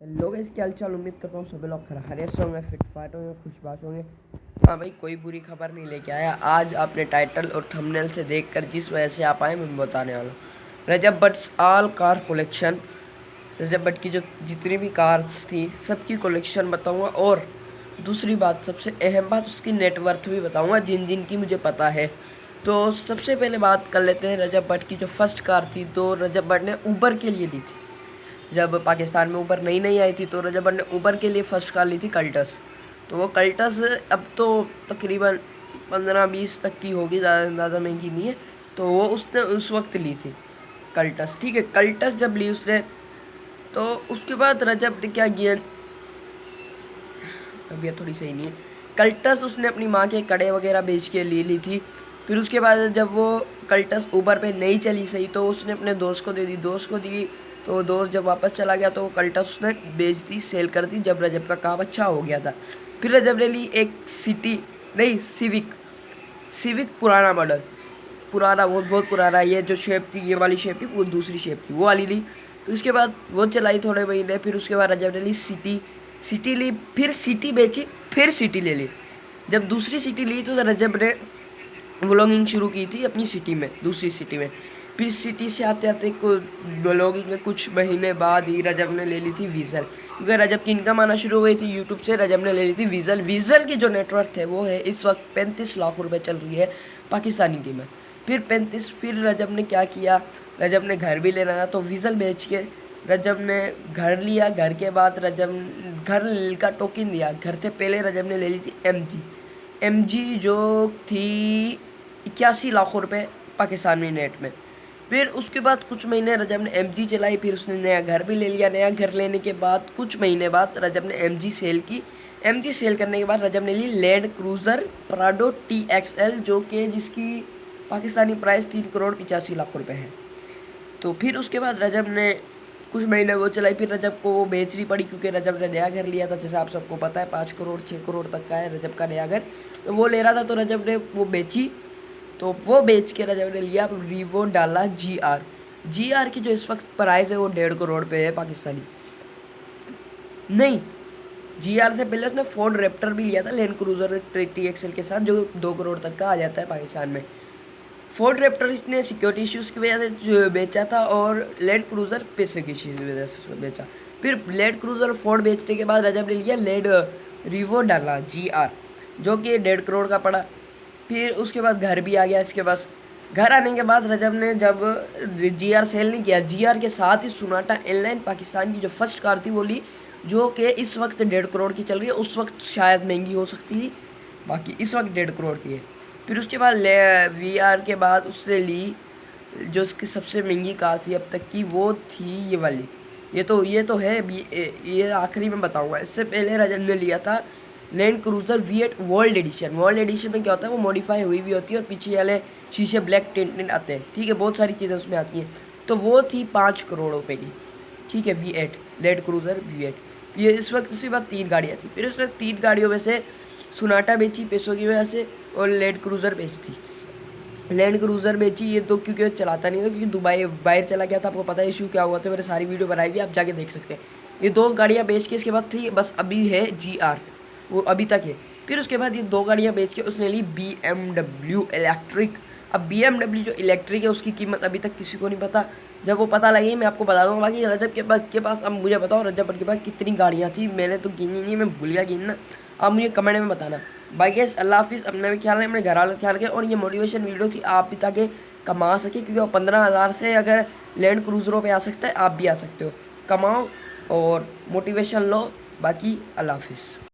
Hello guys, क्या हाल चाल। उम्मीद करता हूँ सभी लोग खैरियत से होंगे, फिट फाट होंगे, खुशबाश होंगे। हाँ भाई, कोई बुरी खबर नहीं लेके आया। आज आपने टाइटल और थंबनेल से देखकर जिस वजह से आप आए मैं बताने वाला हूँ। रजब भट्ट्स ऑल कार कलेक्शन। रजब भट्ट की जो जितनी भी कार्स थी सबकी कलेक्शन बताऊँगा, और दूसरी बात, सबसे अहम बात, उसकी नेटवर्थ भी बताऊँगा जिन जिन की मुझे पता है। तो सबसे पहले बात कर लेते हैं रजब भट्ट की। जो फर्स्ट कार थी तो रजब भट्ट ने ऊबर के लिए ली थी। जब पाकिस्तान में ऊबर नई नई आई थी तो रजब भट्ट ने ऊबर के लिए फ़र्स्ट कार ली थी कल्टस। तो वो कल्टस अब तो तकरीबन 15-20 तक की होगी, ज़्यादा महंगी नहीं है। तो वो उसने उस वक्त ली थी कल्टस। ठीक है, कल्टस जब ली उसने तो उसके बाद रजब ने क्या किया, तबीयत थोड़ी सही नहीं है। कल्टस उसने अपनी माँ के कड़े वगैरह बेच के ले ली थी। फिर उसके बाद जब वो कल्टस ऊबर पे नहीं चली सही तो उसने अपने दोस्त को दे दी। दोस्त को दी तो दोस्त जब वापस चला गया तो वो कल्टस उसने बेच दी, सेल कर दी, जब रजब का काम अच्छा हो गया था। फिर रजब ने ली एक सिटी, नहीं सिविक। सिविक पुराना मॉडल, पुराना, बहुत बहुत पुराना। ये जो शेप थी, ये वाली शेप थी, वो दूसरी शेप थी, वो वाली ली। फिर उसके बाद वो चलाई थोड़े महीने। फिर उसके बाद रजब ने ली सिटी। सिटी ली, फिर सिटी बेची, फिर सिटी ले ली। जब दूसरी सिटी ली तो रजब ने व्लॉगिंग शुरू की थी अपनी सिटी में, दूसरी सिटी में। फिर सिटी से आते आते व्लॉगिंग के कुछ महीने बाद ही रजब ने ले ली थी वीज़ल, क्योंकि रजब की इनकम आना शुरू हो गई थी यूट्यूब से। रजब ने ले ली थी वीज़ल। वीज़ल की जो नेटवर्थ है वो है इस वक्त 35 लाख रुपए चल रही है पाकिस्तानी कीमत। फिर रजब ने क्या किया, रजब ने घर भी लेना था तो वीज़ल बेच के रजब ने घर लिया। घर के बाद रजब घर का टोकन दिया। घर से पहले रजब ने ले ली थी एमजी जो थी 81 लाख रुपए पाकिस्तानी नेट में। फिर उसके बाद कुछ महीने रजब ने एमजी चलाई। फिर उसने नया घर भी ले लिया। नया घर लेने के बाद कुछ महीने बाद रजब ने एमजी सेल की। एमजी सेल करने के बाद रजब ने ली लैंड क्रूज़र प्राडो TXL, जो कि जिसकी पाकिस्तानी प्राइस 3 करोड़ 85 लाख रुपए है। तो फिर उसके बाद रजब ने कुछ महीने वो चलाई। फिर रजब को वो बेचनी पड़ी, क्योंकि रजब ने नया घर लिया था, जैसे आप सबको पता है 5 करोड़ 6 करोड़ तक का है रजब का नया घर। तो वो ले रहा था तो रजब ने वो बेची। तो वो बेच के रजब ने लिया रीवो डाला GR की जो इस वक्त प्राइस है वो 1.5 करोड़ पे है पाकिस्तानी। नहीं, GR से पहले उसने फोर्ड रैप्टर भी लिया था लैंड क्रूजर TXL के साथ, जो 2 करोड़ तक का आ जाता है पाकिस्तान में। फोर्ड रैप्टर इसने सिक्योरिटी इश्यूज़ की वजह से बेचा था, और लैंड क्रूज़र पैसे की वजह से बेचा। फिर लैंड क्रूज़र फोर्ड बेचने के बाद रजब ने लिया लैंड रीवो डाला GR, जो कि 1.5 करोड़ का पड़ा। फिर उसके बाद घर भी आ गया। इसके पास घर आने के बाद रजब ने जब GR सेल नहीं किया, GR के साथ ही सोनाटा एयरलाइन पाकिस्तान की जो फर्स्ट कार थी वो ली, जो कि इस वक्त 1.5 करोड़ की चल रही है। उस वक्त शायद महंगी हो सकती थी, बाकी इस वक्त 1.5 करोड़ की है। फिर उसके बाद VR के बाद उसने ली जो उसकी सबसे महंगी कार थी अब तक की, वो थी ये वाली। ये तो है ये आखिरी में बताऊंगा। इससे पहले रजब ने लिया था Land Cruiser V8 world edition. World edition में क्या होता है, वो मॉडिफाई हुई भी होती है और पीछे वाले शीशे ब्लैक टिंटेड आते हैं। ठीक है, बहुत सारी चीज़ें उसमें आती हैं। तो वो थी 5 करोड़ रुपए की। ठीक है, V8 लैंड क्रूज़र V8। ये इस वक्त उसके बाद 3 गाड़ियाँ थी। फिर उसने 3 गाड़ियों में से सोनाटा बेची पैसों की वजह से, और लैंड क्रूज़र बेचती। लैंड क्रूज़र बेची ये तो क्योंकि वो चलाता नहीं था, क्योंकि दुबई बाहर चला गया था। आपको पता है इशू क्या हुआ था, मैंने सारी वीडियो बनाई हुई, आप जाके देख सकते हैं। ये 2 गाड़ियाँ बेच के इसके बाद थी बस अभी है GR, वो अभी तक है। फिर उसके बाद ये 2 गाड़ियाँ बेच के उसने ली BMW इलेक्ट्रिक। अब BMW जो इलेक्ट्रिक है उसकी कीमत अभी तक किसी को नहीं पता। जब वो पता लगी मैं आपको बता दूँगा। बाकी रजब के पास अब मुझे बताओ रजब के पास कितनी गाड़ियाँ थी। मैंने तो गिनी नहीं, मैं भूल गया गिनना। आप मुझे कमेंट में बताना। बाय गाइस, अल्लाह हाफिज़। अपना भी ख्याल रखें, अपने घर वालों का ख्याल रखें। और ये मोटिवेशन वीडियो थी, आप भी ताकि कमा सके, क्योंकि वो 15,000 से अगर लैंड क्रूज़रों पे आ सकता है, आप भी आ सकते हो। कमाओ और मोटिवेशन लो। बाकी अल्लाह हाफिज़।